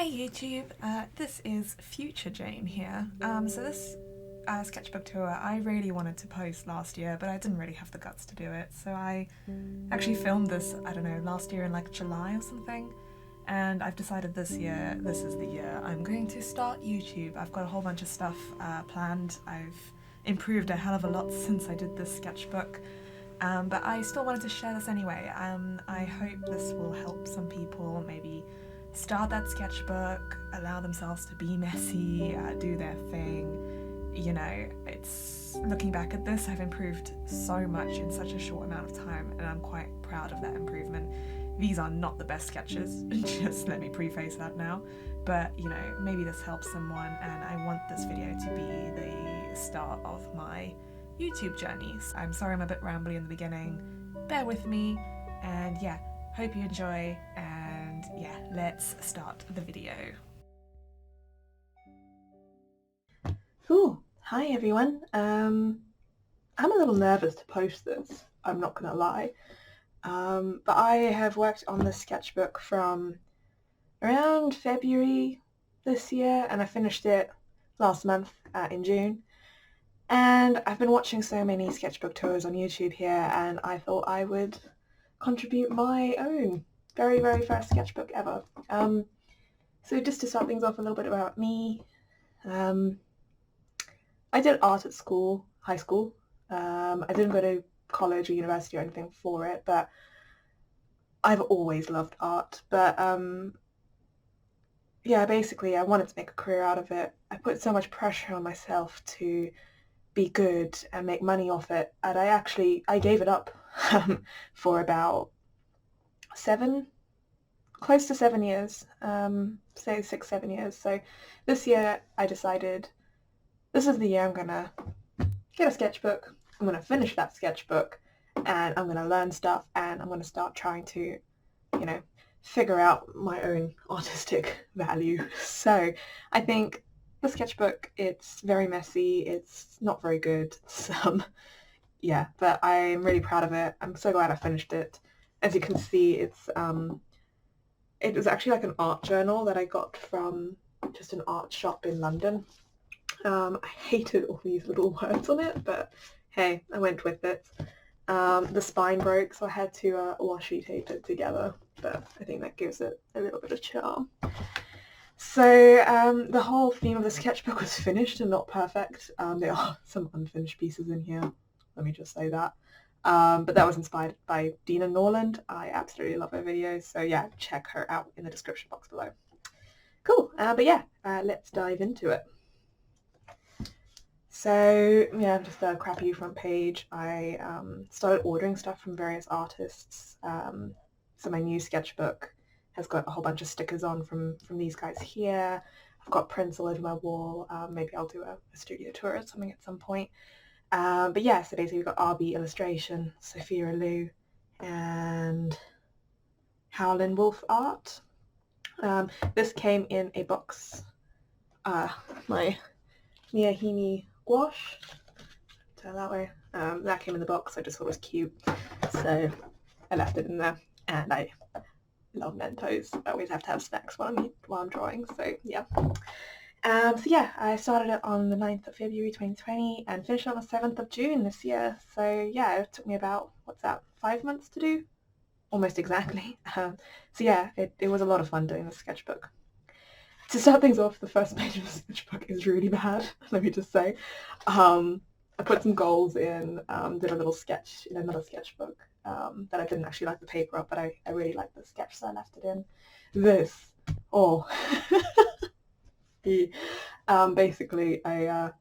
Hey YouTube, this is Future Jane here. So this sketchbook tour I really wanted to post last year, but I didn't really have the guts to do it. So I actually filmed this, I don't know, last year in like July or something. And I've decided this year, this is the year I'm going to start YouTube. I've got a whole bunch of stuff planned. I've improved a hell of a lot since I did this sketchbook. But I still wanted to share this anyway. I hope this will help some people maybe start that sketchbook, allow themselves to be messy, do their thing. You know, it's looking back at this, I've improved so much in such a short amount of time, and I'm quite proud of that improvement. These are not the best sketches, just let me preface that now, but you know, maybe this helps someone, and I want this video to be the start of my YouTube journeys. I'm sorry I'm a bit rambly in the beginning, bear with me, and yeah, hope you enjoy, and yeah, let's start the video. Cool. Hi everyone. I'm a little nervous to post this, I'm not gonna lie. But I have worked on this sketchbook from around February this year, and I finished it last month in June. And I've been watching so many sketchbook tours on YouTube here, and I thought I would contribute my own very first sketchbook ever. So just to start things off, a little bit about me. I did art at school, high school. I didn't go to college or university or anything for it, but I've always loved art. But yeah, basically I wanted to make a career out of it. I put so much pressure on myself to be good and make money off it, and I gave it up for about close to 7 years, say 6-7 years. So this year I decided this is the year I'm gonna get a sketchbook, I'm gonna finish that sketchbook, and I'm gonna learn stuff, and I'm gonna start trying to, you know, figure out my own artistic value. So I think the sketchbook, it's very messy, it's not very good, yeah, but I'm really proud of it. I'm so glad I finished it. As you can see, it was actually like an art journal that I got from just an art shop in London. I hated all these little words on it, but hey, I went with it. The spine broke, so I had to washi tape it together, but I think that gives it a little bit of charm. So the whole theme of the sketchbook was finished and not perfect. There are some unfinished pieces in here, let me just say that. But that was inspired by Dina Norland. I absolutely love her videos, so yeah, check her out in the description box below. Cool, but yeah, let's dive into it. So yeah, just a crappy front page. I started ordering stuff from various artists. So my new sketchbook has got a whole bunch of stickers on from these guys here. I've got prints all over my wall. Maybe I'll do a studio tour or something at some point. But yeah, so basically we've got RB Illustration, Sophia Liu, and Howlin' Wolf Art. This came in a box. My Miyahime Gouache, turn that way. That came in the box. I just thought it was cute, so I left it in there. And I love Mentos. I always have to have snacks while I'm drawing. So yeah. So yeah, I started it on the 9th of February 2020 and finished on the 7th of June this year. So yeah, it took me about, 5 months to do? Almost exactly. So yeah, it was a lot of fun doing the sketchbook. To start things off, the first page of the sketchbook is really bad, let me just say. I put some goals in, did a little sketch in another sketchbook that I didn't actually like the paper of, but I really liked the sketch, so I left it in. This, oh. Basically, I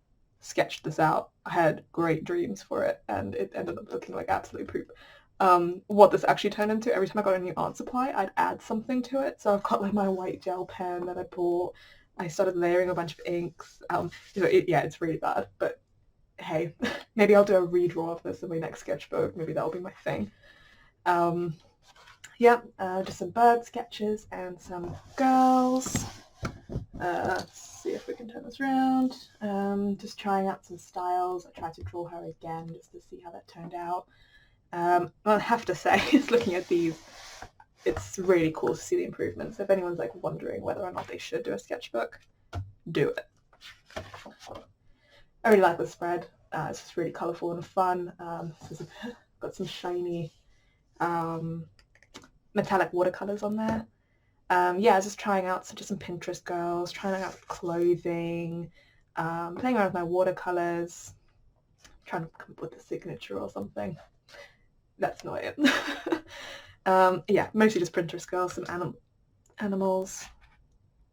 sketched this out. I had great dreams for it, and it ended up looking like absolute poop. What this actually turned into, every time I got a new art supply, I'd add something to it. So I've got like my white gel pen that I bought. I started layering a bunch of inks. Yeah, it's really bad, but hey, maybe I'll do a redraw of this in my next sketchbook. Maybe that'll be my thing. Yeah, just some bird sketches and some girls. Let's see if we can turn this around. Just trying out some styles. I tried to draw her again just to see how that turned out. I have to say, looking at these, it's really cool to see the improvements. If anyone's like wondering whether or not they should do a sketchbook, do it. I really like the spread. It's just really colourful and fun. This is got some shiny metallic watercolors on there. Yeah, I was just trying out just some Pinterest girls, trying out clothing, playing around with my watercolors, trying to come up with a signature or something. That's not it. Yeah, mostly just Pinterest girls, some animals,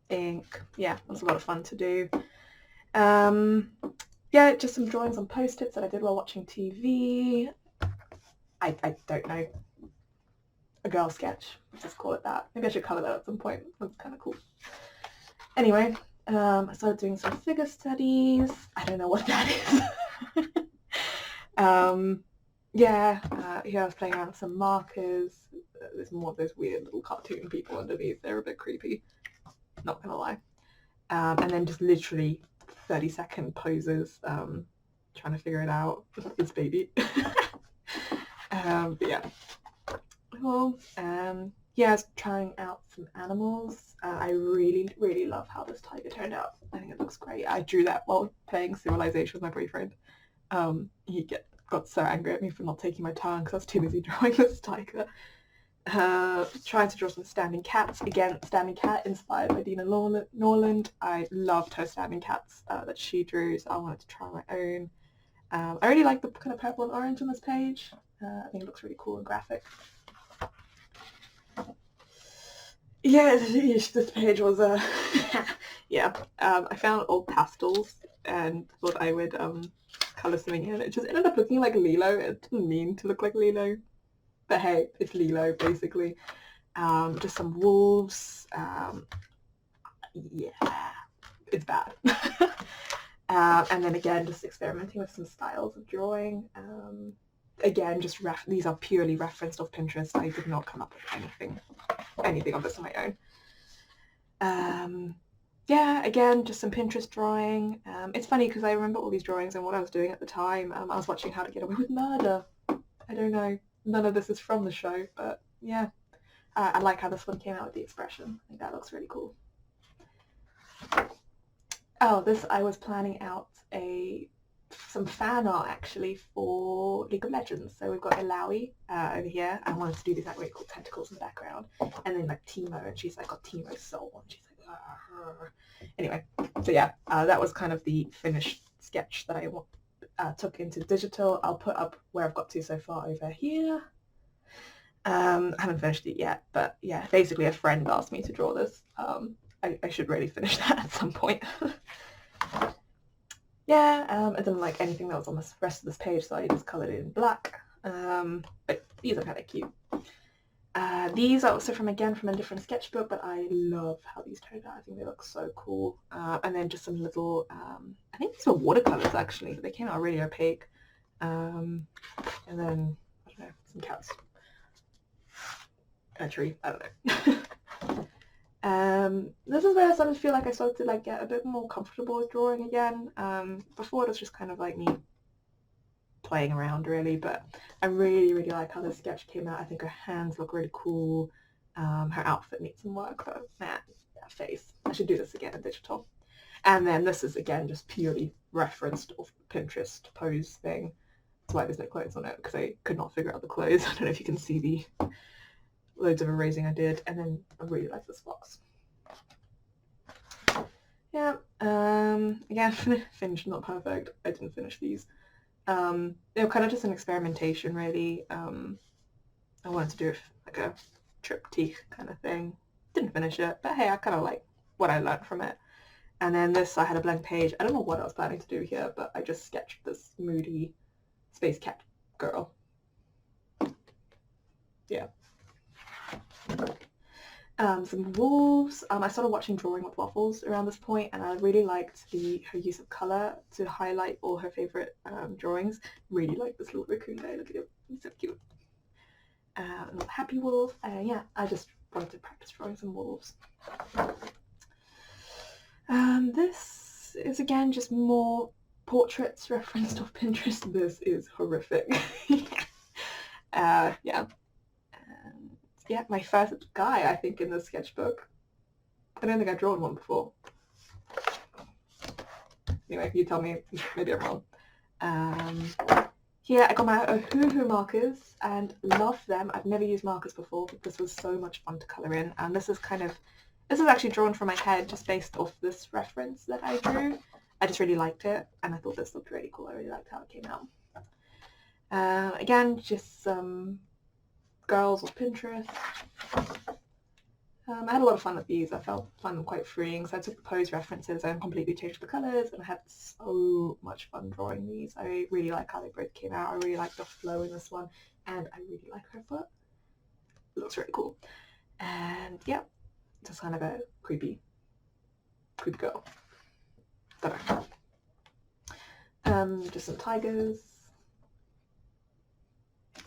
ink. Yeah, it was a lot of fun to do. Yeah, just some drawings on post-its that I did while watching TV. I don't know. A girl sketch, let's just call it that. Maybe I should colour that at some point. That's kind of cool. Anyway, I started doing some figure studies. I don't know what that is. Yeah, here I was playing around with some markers. There's more of those weird little cartoon people underneath. They're a bit creepy, not gonna lie. And then just literally 30-second poses, trying to figure it out with this baby. But yeah. Cool. Yeah, I was trying out some animals. I really love how this tiger turned out. I think it looks great. I drew that while playing Civilization with my boyfriend. He got so angry at me for not taking my turn because I was too busy drawing this tiger. Trying to draw some standing cats. Again, standing cat inspired by Dina Norland. I loved her standing cats that she drew, so I wanted to try my own. I really like the kind of purple and orange on this page. I think it looks really cool and graphic. Yeah, this page was yeah. I found old pastels and thought I would colour something in. It just ended up looking like Lilo. It didn't mean to look like Lilo, but hey, it's Lilo basically. Just some wolves. Yeah, it's bad. And then again, just experimenting with some styles of drawing. Again, just these are purely referenced off Pinterest. I did not come up with anything of this on my own. Yeah, again, just some Pinterest drawing. It's funny because I remember all these drawings and what I was doing at the time. I was watching How to Get Away with Murder. I don't know. None of this is from the show, but yeah. I like how this one came out with the expression. I think that looks really cool. Oh, I was planning out some fan art actually for League of Legends. So we've got Ilaoi over here. I wanted to do these like really cool tentacles in the background, and then like Teemo, and she's like got Teemo's soul, and she's like, argh. Anyway, so yeah, that was kind of the finished sketch that I took into digital. I'll put up where I've got to so far over here. I haven't finished it yet, but yeah, basically a friend asked me to draw this. I should really finish that at some point. Yeah, I didn't like anything that was on the rest of this page, so I just coloured it in black. But these are kind of cute. These are also from a different sketchbook, but I love how these turned out. I think they look so cool. And then just some little, I think these were watercolours actually, but they came out really opaque. And then, I don't know, some cats. A tree, I don't know. This is where I started to feel like I started to like get a bit more comfortable with drawing again. Before it was just kind of like me playing around really, but I really like how this sketch came out. I think her hands look really cool. Her outfit needs some work though. That face. I should do this again in digital. And then this is again just purely referenced off Pinterest pose thing. That's why there's no clothes on it, because I could not figure out the clothes. I don't know if you can see the loads of erasing I did, and then I really like this box. Yeah, again, finished, not perfect. I didn't finish these. They were kind of just an experimentation, really. I wanted to do like a triptych kind of thing. Didn't finish it, but hey, I kind of like what I learned from it. And then this, I had a blank page. I don't know what I was planning to do here, but I just sketched this moody space cat girl. Yeah. Some wolves. I started watching Drawing with Waffles around this point, and I really liked her use of colour to highlight all her favourite drawings. Really like this little raccoon guy. Look at him, he's so cute. A little happy wolf. Yeah, I just wanted to practice drawing some wolves. This is again just more portraits referenced off Pinterest. This is horrific. Yeah. yeah, my first guy, I think, in the sketchbook. I don't think I've drawn one before. Anyway, you tell me, maybe I'm wrong. Here I got my WOAHH markers and love them. I've never used markers before, but this was so much fun to colour in. And this is actually drawn from my head just based off this reference that I drew. I just really liked it, and I thought this looked really cool. I really liked how it came out. Again, just some girls off Pinterest. I had a lot of fun with these. I found them quite freeing. So I took the pose references and completely changed the colours, and I had so much fun drawing these. I really like how they both came out. I really like the flow in this one, and I really like her foot. It looks really cool. And yeah, just kind of a creepy girl. Don't know. Just some tigers.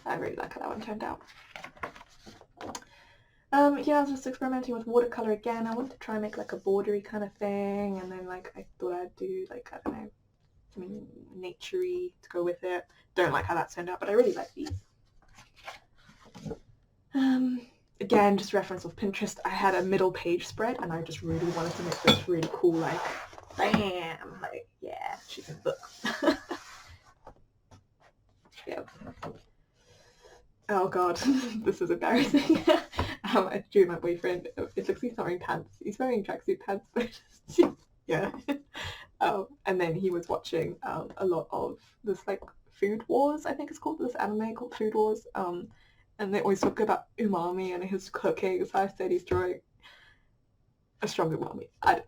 I really like how that one turned out. Yeah, I was just experimenting with watercolor again. I wanted to try and make like a bordery kind of thing, and then like I thought I'd do like, I don't know, something naturey to go with it. Don't like how that turned out, but I really like these. Again, just reference of Pinterest. I had a middle page spread, and I just really wanted to make this really cool, like, bam, like, yeah, she's in the book. Yeah. Oh god, this is embarrassing. I drew my boyfriend. It looks like he's not wearing pants. He's wearing tracksuit pants, but yeah. And then he was watching a lot of this like Food Wars, I think it's called, this anime called Food Wars. And they always talk about umami and his cooking. So I said he's drawing a strong umami. I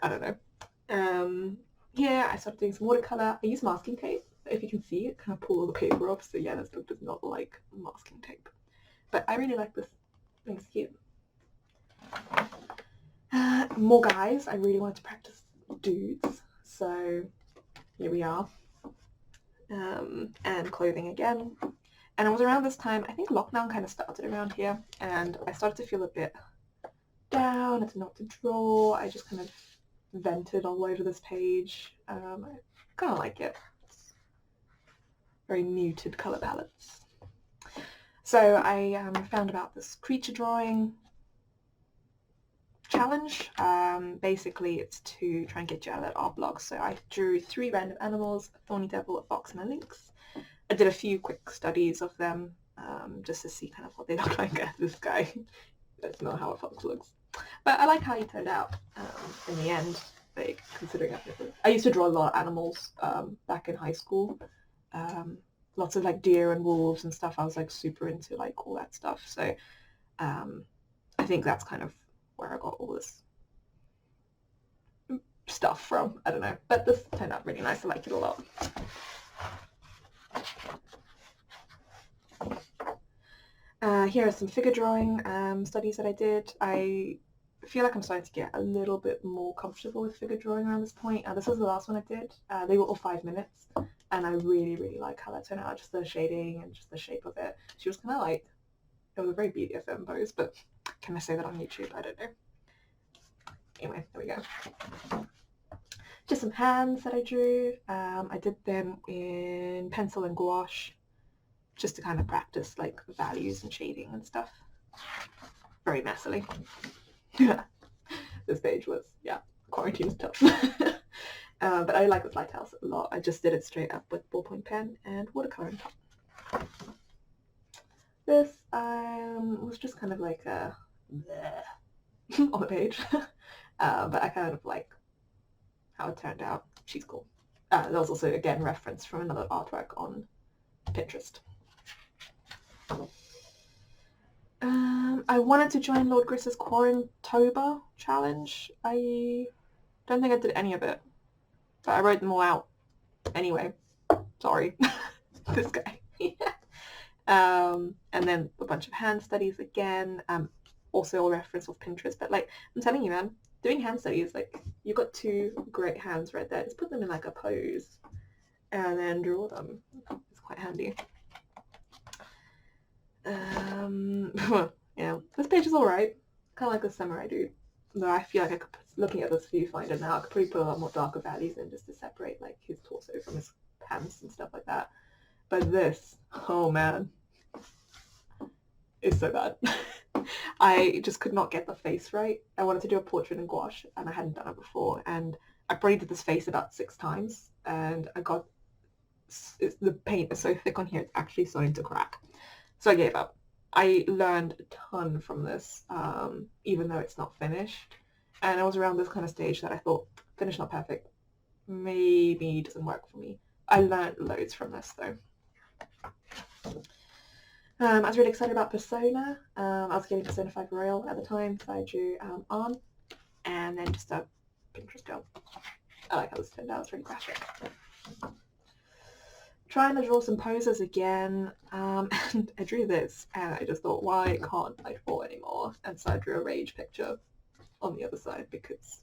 don't know. Yeah, I started doing some watercolor. I used masking tape. If you can see it, kind of pull all the paper off. So yeah, this book does not like masking tape. But I really like this. It's cute. More guys. I really wanted to practice dudes. So here we are. And clothing again. And it was around this time, I think lockdown kind of started around here. And I started to feel a bit down. I didn't know what to draw. I just kind of vented all over this page. I kind of like it. Very muted colour palettes. So I found about this creature drawing challenge. Basically it's to try and get you out of that art block. So I drew 3 random animals, a thorny devil, a fox and a lynx. I did a few quick studies of them just to see kind of what they look like. This guy, that's not how a fox looks. But I like how he turned out in the end, like, considering I used to draw a lot of animals back in high school. Lots of like deer and wolves and stuff. I was like super into like all that stuff. So I think that's kind of where I got all this stuff from. I don't know. But this turned out really nice. I like it a lot. Here are some figure drawing studies that I did. I feel like I'm starting to get a little bit more comfortable with figure drawing around this point. This was the last one I did. They were all 5 minutes, and I really, really like how that turned out. Just the shading and just the shape of it. She was kind of like, it was a very BDSM pose, but can I say that on YouTube? I don't know. Anyway, there we go. Just some hands that I drew. I did them in pencil and gouache, just to kind of practice like values and shading and stuff. Very messily. This page was, yeah, quarantine's tough. But I like this lighthouse a lot. I just did it straight up with ballpoint pen and watercolor on top. This was just kind of like a on the page. But I kind of like how it turned out. She's cool. That was also, again, reference from another artwork on Pinterest. I wanted to join Lord Griss's Quarantober challenge. I don't think I did any of it, but I wrote them all out anyway. Sorry. This guy. And then a bunch of hand studies again. Also a reference of Pinterest, but like, I'm telling you, man, doing hand studies, like, you've got 2 great hands right there. Just put them in like a pose and then draw them. It's quite handy. Yeah, this page is alright. Kind of like a samurai dude. Though I feel like I could, looking at this viewfinder now, I could probably put a lot more darker values in just to separate like his torso from his pants and stuff like that. But this, oh man, it's so bad. I just could not get the face right. I wanted to do a portrait in gouache and I hadn't done it before, and I probably did this face about 6 times and the paint is so thick on here it's actually starting to crack. So I gave up. I learned a ton from this, even though it's not finished. And I was around this kind of stage that I thought, finished not perfect, maybe it doesn't work for me. I learned loads from this though. I was really excited about Persona. I was getting Persona 5 Royal at the time, so I drew Arn and then just a Pinterest girl. I like how this turned out, it's really graphic. Trying to draw some poses again, and I drew this and I just thought, why can't I draw anymore? And so I drew a rage picture on the other side, because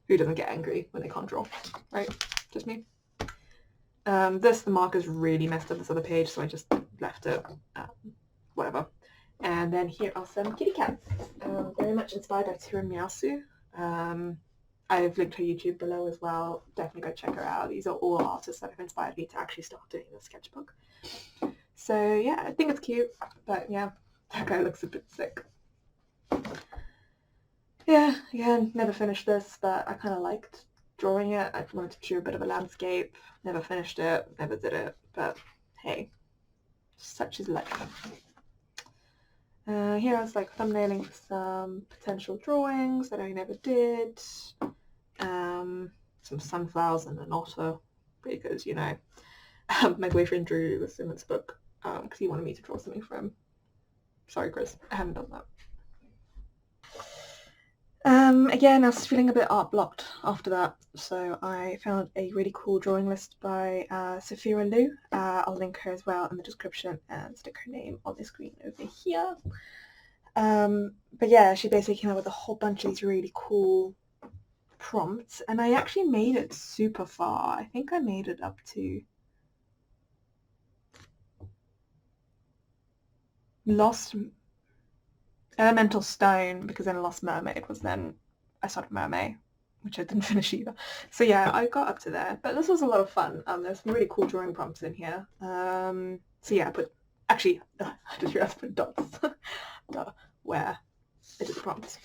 who doesn't get angry when they can't draw, right? Just me. The marker's really messed up this other page, so I just left it, whatever. And then here are some kitty cats, very much inspired by Tiramisu. I've linked her YouTube below as well. Definitely go check her out. These are all artists that have inspired me to actually start doing the sketchbook. So yeah, I think it's cute, but yeah, that guy looks a bit sick. Yeah, again, never finished this, but I kind of liked drawing it. I wanted to do a bit of a landscape. Never finished it, never did it, but hey, such is life. Here I was like thumbnailing for some potential drawings that I never did. Some sunflowers and an otter, because, you know, my boyfriend drew this in this book because he wanted me to draw something for him. Sorry, Chris, I haven't done that. Again, I was feeling a bit art blocked after that, so I found a really cool drawing list by Sophia Liu. I'll link her as well in the description and stick her name on the screen over here. But yeah, she basically came up with a whole bunch of these really cool prompts, and I actually made it super far. I think I made it up to Lost Elemental Stone, because then Lost Mermaid was then I started Mermaid, which I didn't finish either. So yeah, I got up to there, but this was a lot of fun. There's some really cool drawing prompts in here. So yeah, I just realized I put dots where I did the prompts.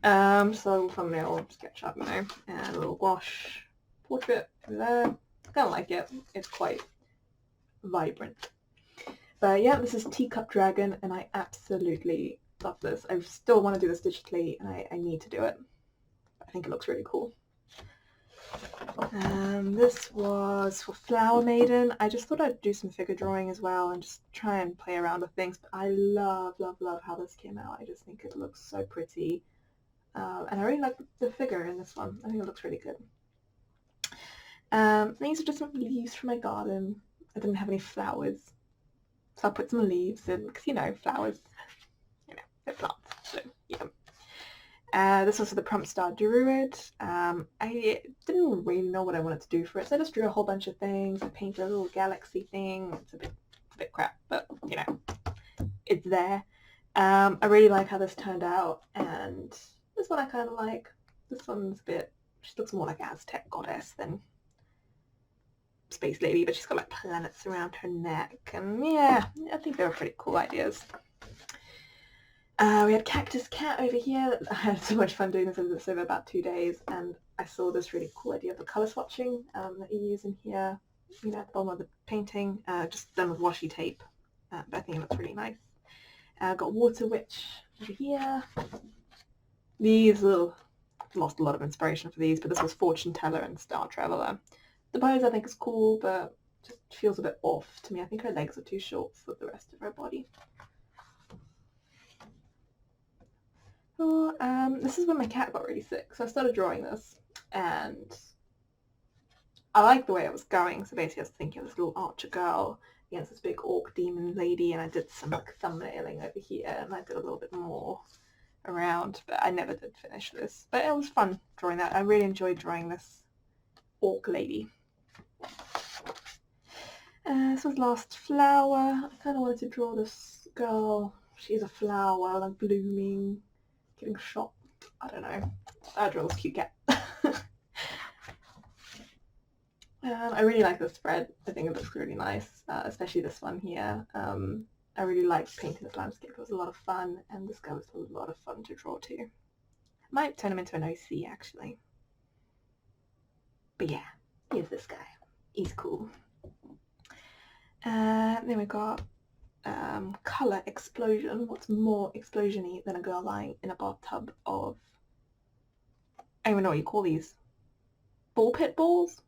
So thumbnail, SketchUp, you know, and a little gouache portrait over there. I kind of like it. It's quite vibrant. But yeah, this is Teacup Dragon, and I absolutely love this. I still want to do this digitally, and I need to do it. I think it looks really cool. This was for Flower Maiden. I just thought I'd do some figure drawing as well and just try and play around with things. But I love, love, love how this came out. I just think it looks so pretty. And I really like the figure in this one. I think it looks really good. These are just some leaves from my garden. I didn't have any flowers, so I put some leaves in, because, you know, flowers, you know, they're plants, so yeah. This was for the prompt star Druid. I didn't really know what I wanted to do for it, so I just drew a whole bunch of things. I painted a little galaxy thing. It's a bit crap, but, you know, it's there. I really like how this turned out, and this one I kind of like. This one's a bit, she looks more like Aztec goddess than space lady, but she's got like planets around her neck, and yeah, I think they were pretty cool ideas. We had Cactus Cat over here. I had so much fun doing this over about 2 days, and I saw this really cool idea for colour swatching that you use in here, you know, at the bottom of the painting, just done with washi tape, but I think it looks really nice. Got Water Witch over here. These lost a lot of inspiration for these, but this was Fortune Teller and Star Traveller. The pose I think is cool, but just feels a bit off to me. I think her legs are too short for the rest of her body. Oh, this is when my cat got really sick, so I started drawing this, and I liked the way it was going. So basically I was thinking of this little archer girl against this big orc demon lady, and I did some like thumbnailing over here, and I did a little bit more around, but I never did finish this. But it was fun drawing that. I really enjoyed drawing this orc lady. This was Last Flower. I kind of wanted to draw this girl. She's a flower, like blooming, getting shot. I don't know. I drew this cute cat. I really like this spread. I think it looks really nice, especially this one here. I I really liked painting this landscape. It was a lot of fun, and this guy was a lot of fun to draw too. Might turn him into an OC actually. But yeah, here's this guy. He's cool. Then we got Colour Explosion. What's more explosion-y than a girl lying in a bathtub of, I don't even know what you call these. Ball pit balls?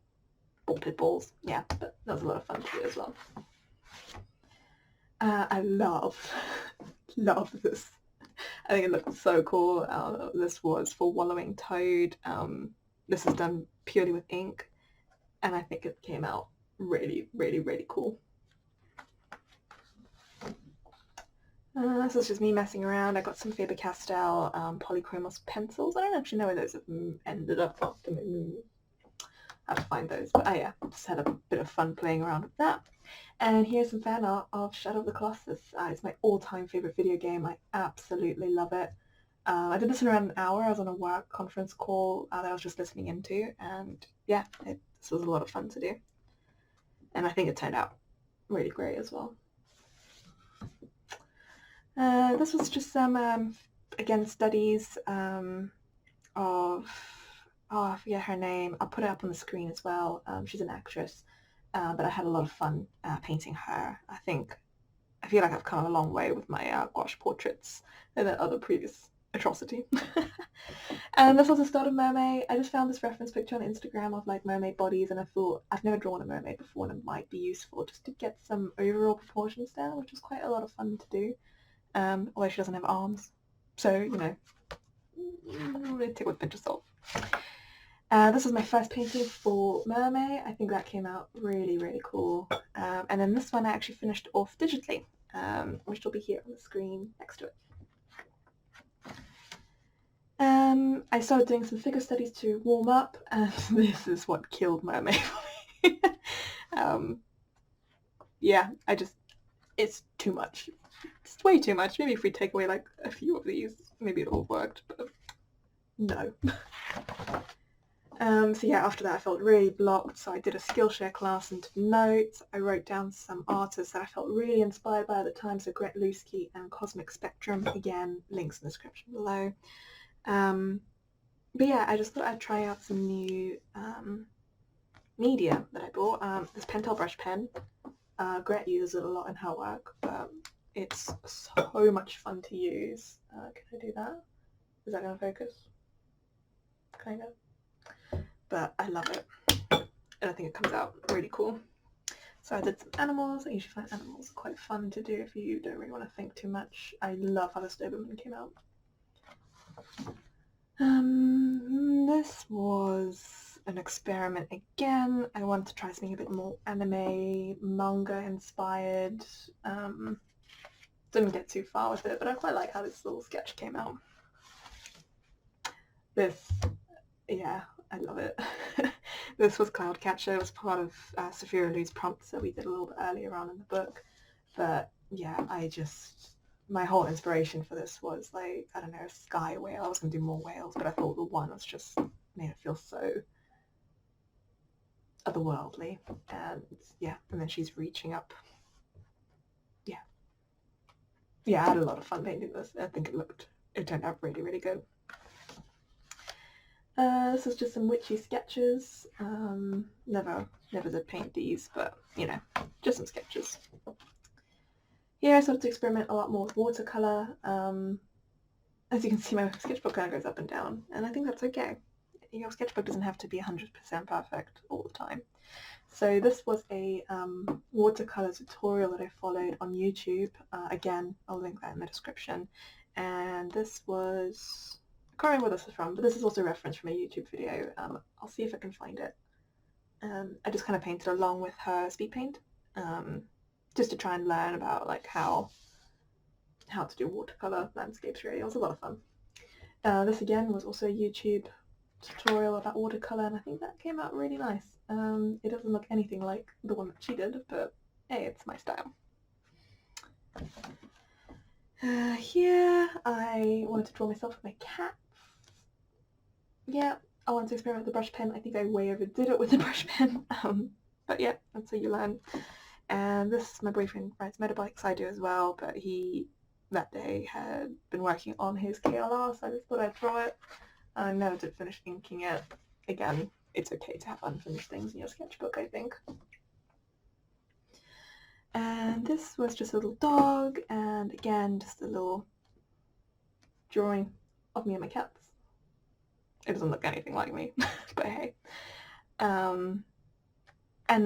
Ball pit balls, yeah, but that was a lot of fun to do as well. I love this. I think it looked so cool. This was for Wallowing Toad. This is done purely with ink, and I think it came out really, really, really cool. This is just me messing around. I got some Faber-Castell Polychromos pencils. I don't actually know where those have ended up after my move. I have to find those, but yeah, just had a bit of fun playing around with that. And here's some fan art of Shadow of the Colossus. It's my all-time favourite video game. I absolutely love it. I did this in around an hour. I was on a work conference call that I was just listening into, and yeah, this was a lot of fun to do. And I think it turned out really great as well. This was just some, again, studies of, oh, I forget her name. I'll put it up on the screen as well. She's an actress, but I had a lot of fun painting her. I feel like I've come a long way with my gouache portraits than that other previous atrocity. And this was the start of Mermaid. I just found this reference picture on Instagram of like mermaid bodies, and I thought I've never drawn a mermaid before, and it might be useful just to get some overall proportions down, which was quite a lot of fun to do. Although she doesn't have arms, so you know, take it with a pinch of salt. This was my first painting for Mermaid. I think that came out really, really cool. And then this one I actually finished off digitally, which will be here on the screen next to it. I started doing some figure studies to warm up, and this is what killed Mermaid for me. Yeah, it's too much. It's way too much. Maybe if we take away like a few of these, maybe it all worked, but no. So yeah, after that I felt really blocked, so I did a Skillshare class and took notes. I wrote down some artists that I felt really inspired by at the time, so Gret Lusky and Cosmic Spectrum. Again, links in the description below. But yeah, I just thought I'd try out some new media that I bought. This Pentel brush pen. Gret uses it a lot in her work. It's so much fun to use. Can I do that? Is that going to focus? Kind of. But I love it, and I think it comes out really cool. So I did some animals. I usually find animals quite fun to do if you don't really want to think too much. I love how this Doberman came out. This was an experiment again. I wanted to try something a bit more anime, manga inspired. Didn't get too far with it, but I quite like how this little sketch came out. Yeah, I love it. This was Cloudcatcher. It was part of Sophia Lou's prompts that we did a little bit earlier on in the book. But yeah, my whole inspiration for this was like, I don't know, a sky whale. I was going to do more whales, but I thought the one was just made it feel so otherworldly. And yeah, and then she's reaching up. Yeah, I had a lot of fun painting this. I think it turned out really, really good. This is just some witchy sketches. Never did paint these, but you know, just some sketches. Here I started to experiment a lot more with watercolor. As you can see, my sketchbook kind of goes up and down, and I think that's okay. Your sketchbook doesn't have to be 100% perfect all the time. So this was a watercolor tutorial that I followed on YouTube. Again, I'll link that in the description. And this was, I can't remember where this is from, but this is also a reference from a YouTube video. I'll see if I can find it. I just kind of painted along with her speed paint, just to try and learn about like how to do watercolor landscapes. Really, it was a lot of fun. This again was also a YouTube tutorial about watercolor, and I think that came out really nice. It doesn't look anything like the one that she did, but hey, it's my style. Here I wanted to draw myself with my cats. Yeah, I wanted to experiment with the brush pen. I think I way overdid it with the brush pen, but yeah, that's how you learn. And this, my boyfriend rides motorbikes, I do as well, but he that day had been working on his KLR, so I just thought I'd draw it. I never did finish inking it. Again, it's okay to have unfinished things in your sketchbook, I think. And this was just a little dog, and again, just a little drawing of me and my cats. It doesn't look anything like me, but hey. And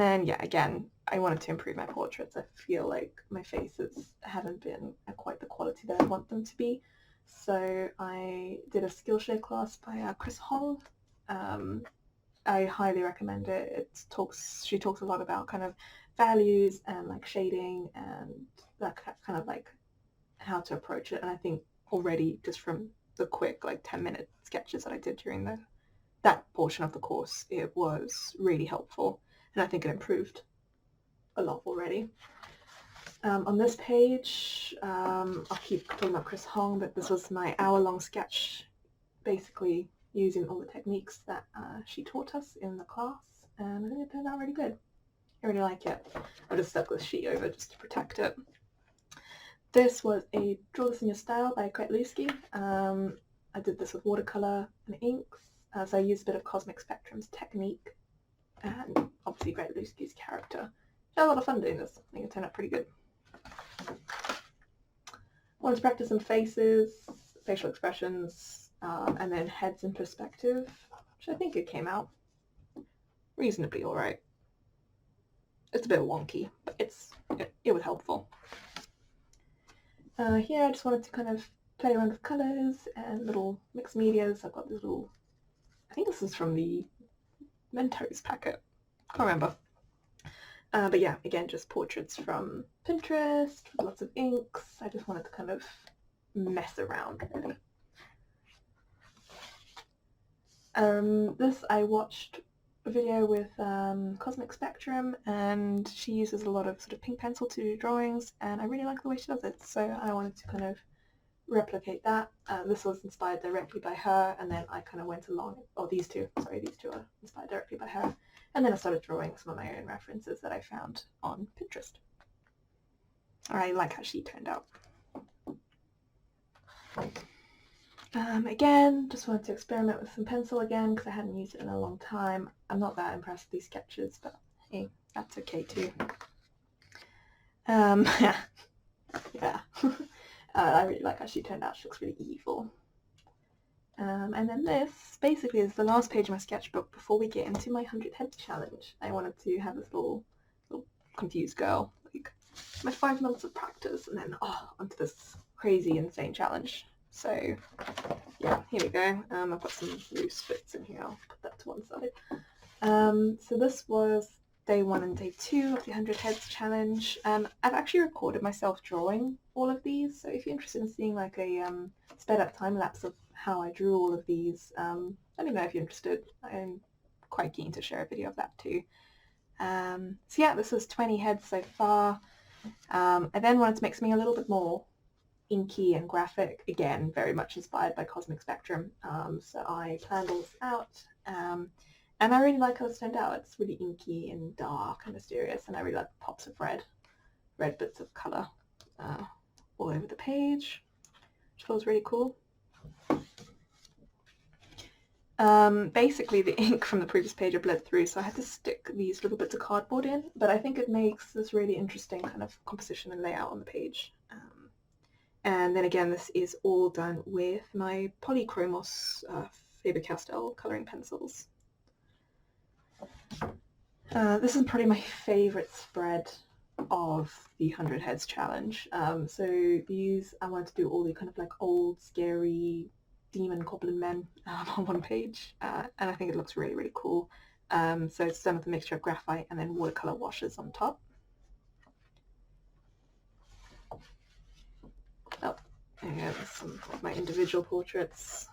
then, yeah, again, I wanted to improve my portraits. I feel like my faces haven't been at quite the quality that I want them to be. So I did a Skillshare class by Chris Hong. I highly recommend it. She talks a lot about kind of values and like shading and that kind of like how to approach it. And I think already just from the quick like 10-minute sketches that I did during that portion of the course, it was really helpful, and I think it improved a lot already. On this page, I'll keep talking about Chris Hong, but this was my hour-long sketch, basically using all the techniques that she taught us in the class, and I think it turned out really good. I really like it. I just stuck this sheet over just to protect it. This was a Draw This in Your Style by Kretluski. I did this with watercolor and inks, so I used a bit of Cosmic Spectrum's technique and obviously Kretluski's character. I had a lot of fun doing this. I think it turned out pretty good. Wanted to practice some faces, facial expressions, and then heads in perspective, which I think it came out reasonably alright. It's a bit wonky, but it was helpful. Here I just wanted to kind of play around with colours and little mixed medias. I've got this little, I think this is from the Mentos packet, can't remember. But yeah, again, just portraits from Pinterest, with lots of inks. I just wanted to kind of mess around, really. This I watched a video with Cosmic Spectrum, and she uses a lot of sort of pink pencil to do drawings, and I really like the way she does it, so I wanted to kind of replicate that. This was inspired directly by her, and then I kind of went along, these two are inspired directly by her, and then I started drawing some of my own references that I found on Pinterest. I like how she turned out. Again, just wanted to experiment with some pencil again because I hadn't used it in a long time. I'm not that impressed with these sketches, but hey, that's okay too. Yeah. I really like how she turned out. She looks really evil. And then this basically is the last page of my sketchbook before we get into my 100 Heads challenge. I wanted to have this little confused girl, like my 5 months of practice, and then onto this crazy insane challenge. So yeah, here we go. I've got some loose bits in here. I'll put that to one side. So this was day 1 and day 2 of the 100 Heads challenge. I've actually recorded myself drawing all of these, so if you're interested in seeing like a sped up time lapse of how I drew all of these, let me know if you're interested. I'm quite keen to share a video of that too. So yeah, this was 20 heads so far. I then wanted to make something a little bit more inky and graphic, again very much inspired by Cosmic Spectrum, so I planned all this out, and I really like how this turned out. It's really inky and dark and mysterious, and I really like the pops of red bits of colour all over the page, which feels really cool. Basically the ink from the previous page I bled through, so I had to stick these little bits of cardboard in, but I think it makes this really interesting kind of composition and layout on the page. And then again, this is all done with my Polychromos Faber-Castell colouring pencils. This is probably my favourite spread of the 100 Heads challenge. So these, I wanted to do all the kind of like old, scary demon goblin men on one page, and I think it looks really, really cool. So it's done with a mixture of graphite and then watercolour washes on top. And some of my individual portraits.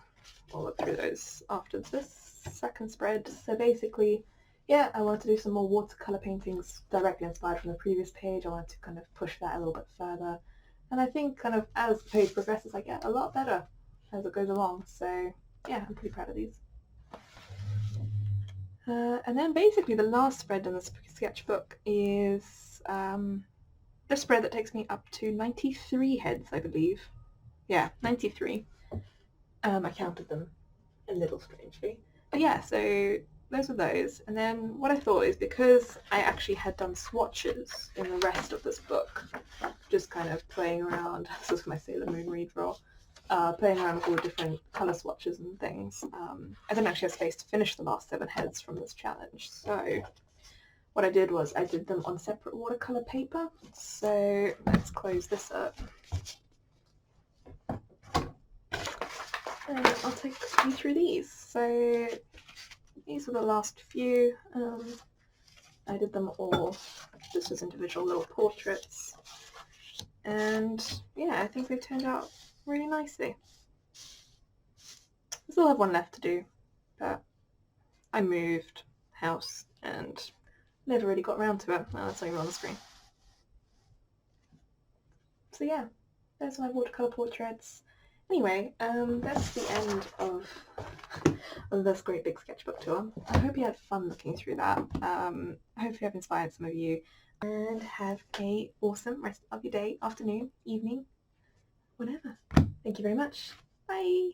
I'll look through those after this second spread. So basically, yeah, I wanted to do some more watercolour paintings directly inspired from the previous page. I wanted to kind of push that a little bit further. And I think kind of as the page progresses, I get a lot better as it goes along. So yeah, I'm pretty proud of these. And then basically the last spread in this sketchbook is this spread that takes me up to 93 heads, I believe. Yeah, 93. I counted them a little strangely. But yeah, so those were those. And then what I thought is, because I actually had done swatches in the rest of this book, just kind of playing around, this was my Sailor Moon redraw, playing around with all the different colour swatches and things. I didn't actually have space to finish the last 7 heads from this challenge, so what I did was I did them on separate watercolour paper. So let's close this up. And I'll take you through these. So these are the last few. I did them all just as individual little portraits. And yeah, I think they turned out really nicely. I still have one left to do, but I moved house and never really got around to it. Oh, that's not even on the screen. So yeah, there's my watercolour portraits. Anyway, that's the end of this great big sketchbook tour. I hope you had fun looking through that. Hopefully I've inspired some of you. And have a awesome rest of your day, afternoon, evening, whenever. Thank you very much. Bye!